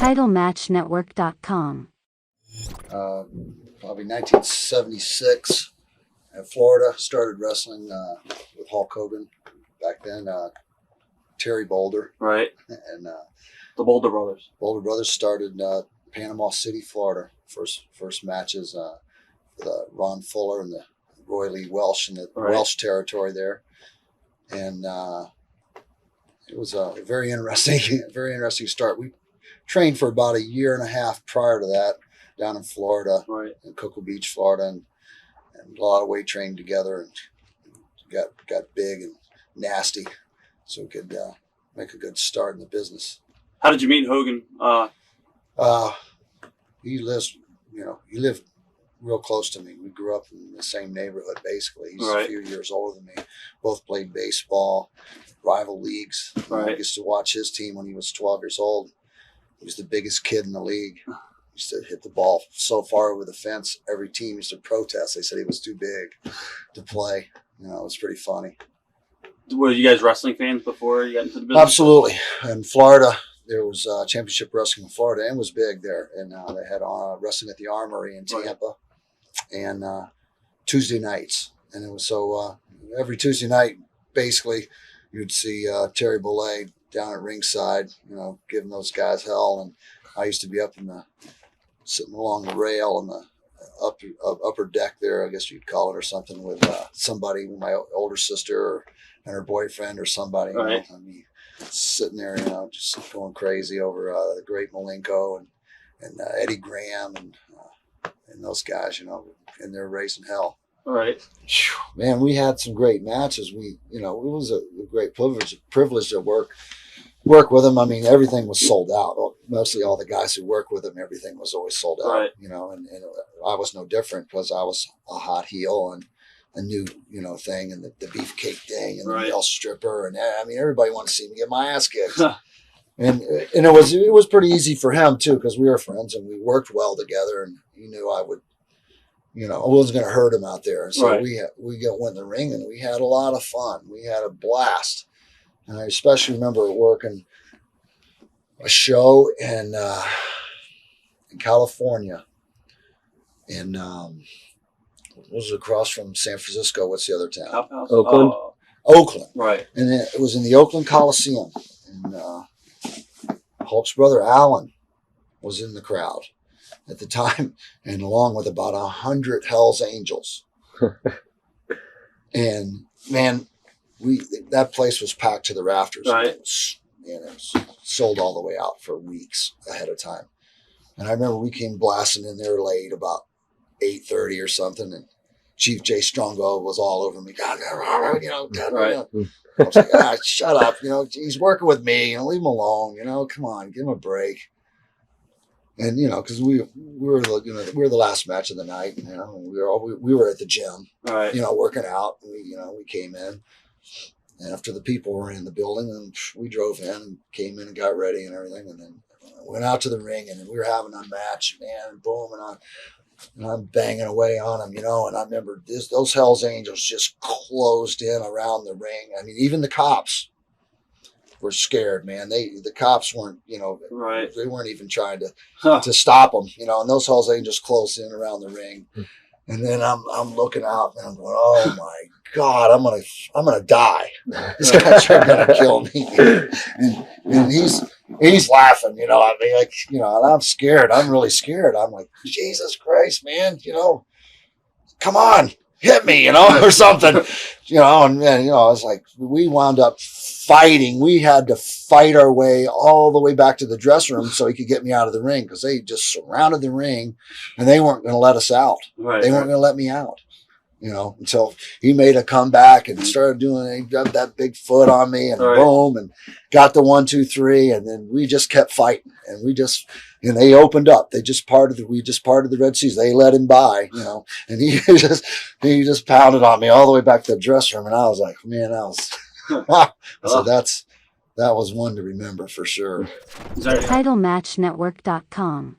TitleMatchNetwork.com. Probably 1976 in Florida. Started wrestling with Hulk Hogan back then. Terry Boulder. Right. And The Boulder Brothers. Boulder Brothers started Panama City, Florida. First matches with Ron Fuller and the Roy Lee Welsh in the Welsh territory there. And it was a very interesting start. We trained for about a year and a half prior to that down in Florida, in Cocoa Beach, Florida, and a lot of weight training together, and got big and nasty, so we could make a good start in the business. How did you meet Hogan? He lived real close to me. We grew up in the same neighborhood, basically. He's a few years older than me. Both played baseball, rival leagues. I used to watch his team when he was 12 years old. He was the biggest kid in the league. He used to hit the ball so far over the fence. Every team used to protest. They said he was too big to play. It was pretty funny. Were you guys wrestling fans before you got into the business? Absolutely. In Florida, there was championship wrestling in Florida, and was big there. And they had wrestling at the Armory in Tampa, and Tuesday nights. And it was so every Tuesday night, basically, you'd see Terry Bollea down at ringside, giving those guys hell. And I used to be sitting along the rail on the upper deck there, I guess you'd call it, or something, with somebody, my older sister and her boyfriend or somebody. I mean, sitting there, just going crazy over the great Malenko and Eddie Graham and those guys, and they're raising hell. Man, we had some great matches. It was a great privilege to work with them. I mean, everything was sold out. Mostly all the guys who worked with them, everything was always sold out. And I was no different, because I was a hot heel and a new, thing, and the beefcake thing, and the male stripper, and I mean, everybody wanted to see me get my ass kicked. And it was pretty easy for him too, because we were friends and we worked well together, and he knew I would, I wasn't going to hurt him out there. And so we went in the ring, and we had a lot of fun. We had a blast. And I especially remember working a show in California, and it was across from San Francisco. What's the other town? Oakland. Oakland. And it was in the Oakland Colosseum. And Hulk's brother Alan was in the crowd at the time, and along with about 100 Hell's Angels. And man, that place was packed to the rafters. It was sold all the way out for weeks ahead of time. And I remember we came blasting in there late, about 8:30 or something, and Chief Jay Strongo was all over me. God, I was like, shut up. He's working with me. Leave him alone. Come on, give him a break. And because we were the last match of the night. We were at the gym, working out. And we came in, and after the people were in the building, and we drove in and came in and got ready and everything, and then went out to the ring, and we were having a match, man. And boom, and I'm banging away on them, and I remember those Hell's Angels just closed in around the ring. I mean, even the cops were scared, man. The cops weren't, they weren't even trying to stop them, and those Hell's Angels closed in around the ring. And then I'm looking out, and I'm going, oh my God, I'm gonna die. This guy's gonna kill me. And he's laughing, I mean, and I'm scared. I'm really scared. I'm like, Jesus Christ, man, come on, hit me, or something, and then, I was like, we wound up fighting. We had to fight our way all the way back to the dressing room so he could get me out of the ring, because they just surrounded the ring and they weren't going to let us out. They weren't going to let me out. Until he made a comeback and started he got that big foot on me, and boom, and got the 1, 2, 3, and then we just kept fighting, and they opened up. We just parted the Red Seas. They let him by, and he just pounded on me all the way back to the dressing room, and I was like, man, so that was one to remember for sure. TitleMatchNetwork.com.